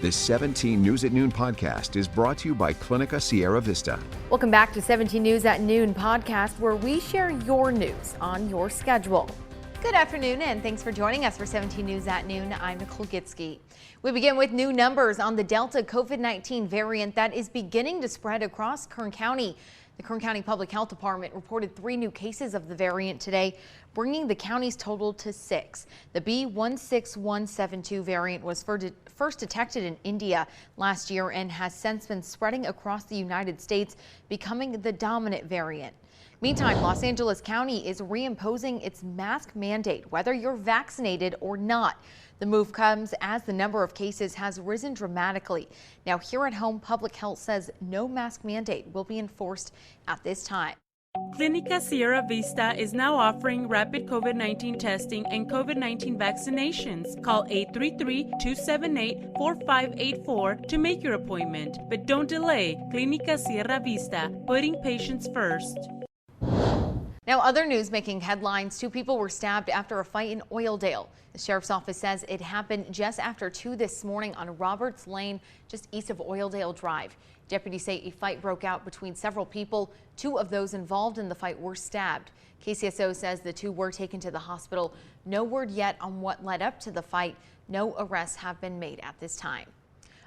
This 17 News at Noon podcast is brought to you by Clinica Sierra Vista. Welcome back to 17 News at Noon podcast, where we share your news on your schedule. Good afternoon, and thanks for joining us for 17 News at Noon. I'm Nicole Gitsky. We begin with new numbers on the Delta COVID-19 variant that is beginning to spread across Kern County. The Kern County Public Health Department reported 3 new cases of the variant today, bringing the county's total to 6. The B16172 variant was first detected in India last year and has since been spreading across the United States, becoming the dominant variant. Meantime, Los Angeles County is reimposing its mask mandate, whether you're vaccinated or not. The move comes as the number of cases has risen dramatically. Now, here at home, Public Health says no mask mandate will be enforced at this time. Clinica Sierra Vista is now offering rapid COVID-19 testing and COVID-19 vaccinations. Call 833-278-4584 to make your appointment. But don't delay. Clinica Sierra Vista, putting patients first. Now, other news making headlines. 2 people were stabbed after a fight in Oildale. The sheriff's office says it happened just after 2 this morning on Roberts Lane, just east of Oildale Drive. Deputies say a fight broke out between several people. 2 of those involved in the fight were stabbed. KCSO says the 2 were taken to the hospital. No word yet on what led up to the fight. No arrests have been made at this time.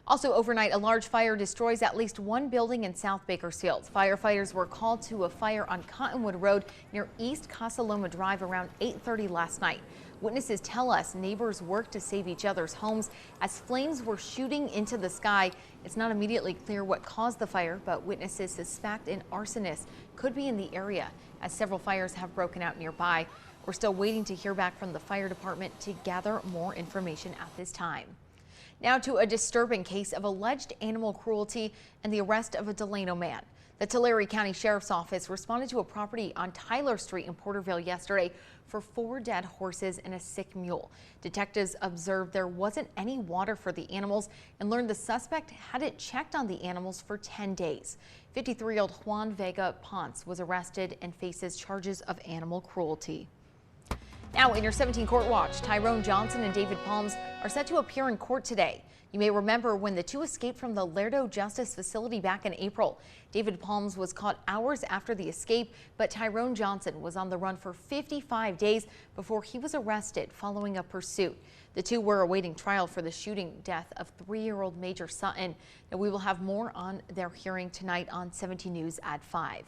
Also overnight, a large fire destroys at least 1 building in South Bakersfield. Firefighters were called to a fire on Cottonwood Road near East Casa Loma Drive around 8:30 last night. Witnesses tell us neighbors worked to save each other's homes as flames were shooting into the sky. It's not immediately clear what caused the fire, but witnesses suspect an arsonist could be in the area, as several fires have broken out nearby. We're still waiting to hear back from the fire department to gather more information at this time. Now to a disturbing case of alleged animal cruelty and the arrest of a Delano man. The Tulare County Sheriff's Office responded to a property on Tyler Street in Porterville yesterday for 4 dead horses and a sick mule. Detectives observed there wasn't any water for the animals and learned the suspect hadn't checked on the animals for 10 days. 53-year-old Juan Vega Ponce was arrested and faces charges of animal cruelty. Now in your 17 Court Watch, Tyrone Johnson and David Palms are set to appear in court today. You may remember when the 2 escaped from the Lerdo Justice Facility back in April. David Palms was caught hours after the escape, but Tyrone Johnson was on the run for 55 days before he was arrested following a pursuit. The 2 were awaiting trial for the shooting death of 3-year-old Major Sutton. Now we will have more on their hearing tonight on 17 News at 5.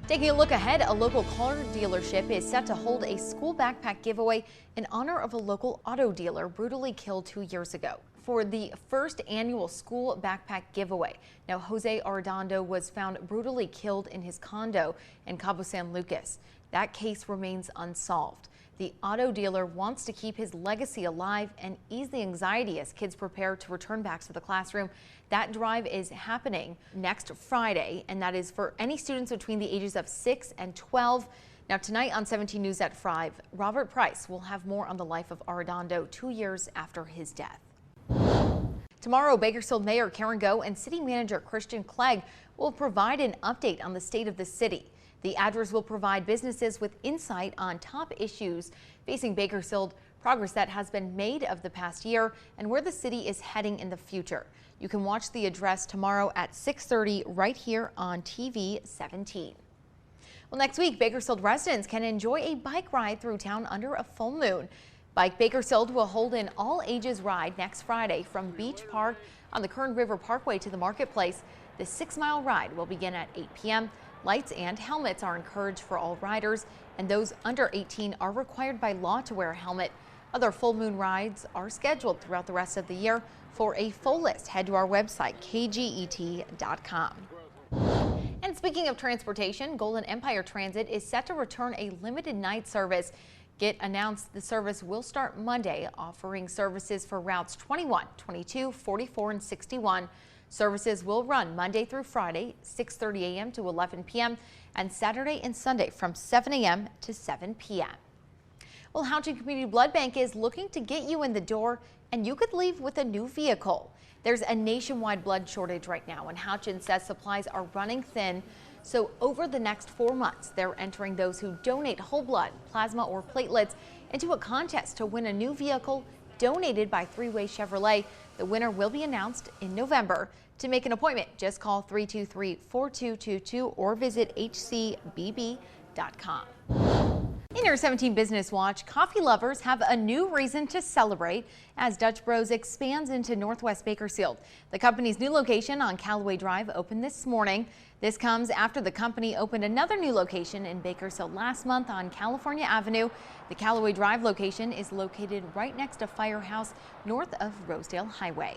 Taking a look ahead, a local car dealership is set to hold a school backpack giveaway in honor of a local auto dealer brutally killed 2 years ago. For the first annual school backpack giveaway, now Jose Arredondo was found brutally killed in his condo in Cabo San Lucas. That case remains unsolved. The auto dealer wants to keep his legacy alive and ease the anxiety as kids prepare to return back to the classroom. That drive is happening next Friday, and that is for any students between the ages of 6 and 12. Now tonight on 17 News at 5, Robert Price will have more on the life of Arredondo 2 years after his death. Tomorrow, Bakersfield Mayor Karen Go and City Manager Christian Clegg will provide an update on the state of the city. The address will provide businesses with insight on top issues facing Bakersfield, progress that has been made of the past year, and where the city is heading in the future. You can watch the address tomorrow at 6:30 right here on TV 17. Well, next week, Bakersfield residents can enjoy a bike ride through town under a full moon. Bike Bakersfield will hold an all-ages ride next Friday from Beach Park on the Kern River Parkway to the marketplace. The 6-mile ride will begin at 8 p.m. Lights and helmets are encouraged for all riders, and those under 18 are required by law to wear a helmet. Other full moon rides are scheduled throughout the rest of the year. For a full list, head to our website, kget.com. And speaking of transportation, Golden Empire Transit is set to return a limited night service. Get announced the service will start Monday, offering services for routes 21, 22, 44, and 61. Services will run Monday through Friday, 6:30 a.m. to 11 p.m. and Saturday and Sunday from 7 a.m. to 7 p.m. Well, Houchin Community Blood Bank is looking to get you in the door, and you could leave with a new vehicle. There's a nationwide blood shortage right now, and Houchin says supplies are running thin. So over the next 4 months, they're entering those who donate whole blood, plasma, or platelets into a contest to win a new vehicle donated by Three-Way Chevrolet. The winner will be announced in November. To make an appointment, just call 323-4222 or visit hcbb.com. In your 17 Business Watch, coffee lovers have a new reason to celebrate as Dutch Bros expands into Northwest Bakersfield. The company's new location on Callaway Drive opened this morning. This comes after the company opened another new location in Bakersfield last month on California Avenue. The Callaway Drive location is located right next to Firehouse, north of Rosedale Highway.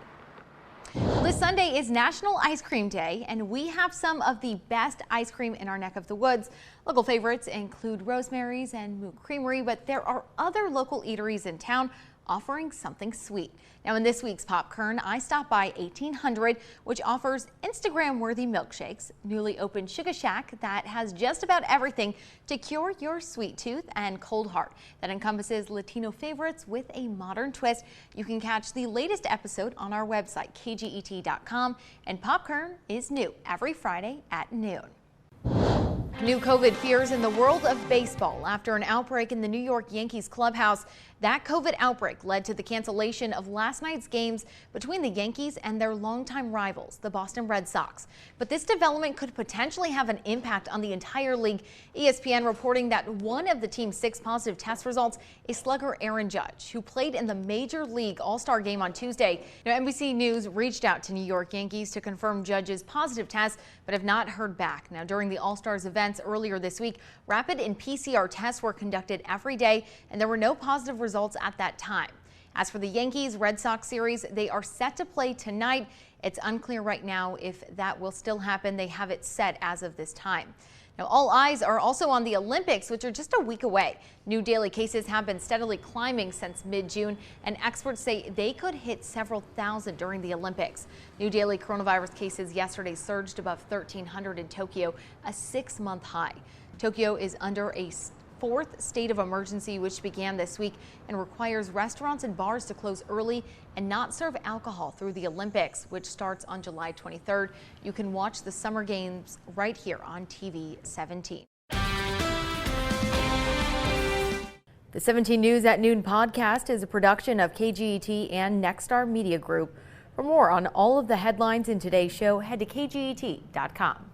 This Sunday is National Ice Cream Day, and we have some of the best ice cream in our neck of the woods. Local favorites include Rosemary's and Moot Creamery, but there are other local eateries in town offering something sweet. Now, in this week's Pop Kern, I stopped by 1800, which offers Instagram-worthy milkshakes, newly opened Sugar Shack that has just about everything to cure your sweet tooth and cold heart. That encompasses Latino favorites with a modern twist. You can catch the latest episode on our website, kget.com, and Pop Kern is new every Friday at noon. New COVID fears in the world of baseball after an outbreak in the New York Yankees clubhouse. That COVID outbreak led to the cancellation of last night's games between the Yankees and their longtime rivals, the Boston Red Sox. But this development could potentially have an impact on the entire league. ESPN reporting that one of the team's 6 positive test results is slugger Aaron Judge, who played in the Major League All-Star game on Tuesday. Now, NBC News reached out to New York Yankees to confirm Judge's positive test, but have not heard back. Now, during the All-Stars events earlier this week, rapid and PCR tests were conducted every day, and there were no positive results at that time. As for the Yankees-Red Sox series, they are set to play tonight. It's unclear right now if that will still happen. They have it set as of this time. Now, all eyes are also on the Olympics, which are just a week away. New daily cases have been steadily climbing since mid-June, and experts say they could hit several thousand during the Olympics. New daily coronavirus cases yesterday surged above 1,300 in Tokyo, a 6-month high. Tokyo is under a 4th state of emergency, which began this week and requires restaurants and bars to close early and not serve alcohol through the Olympics, which starts on July 23rd. You can watch the Summer Games right here on TV 17. The 17 News at Noon podcast is a production of KGET and Nexstar Media Group. For more on all of the headlines in today's show, head to kget.com.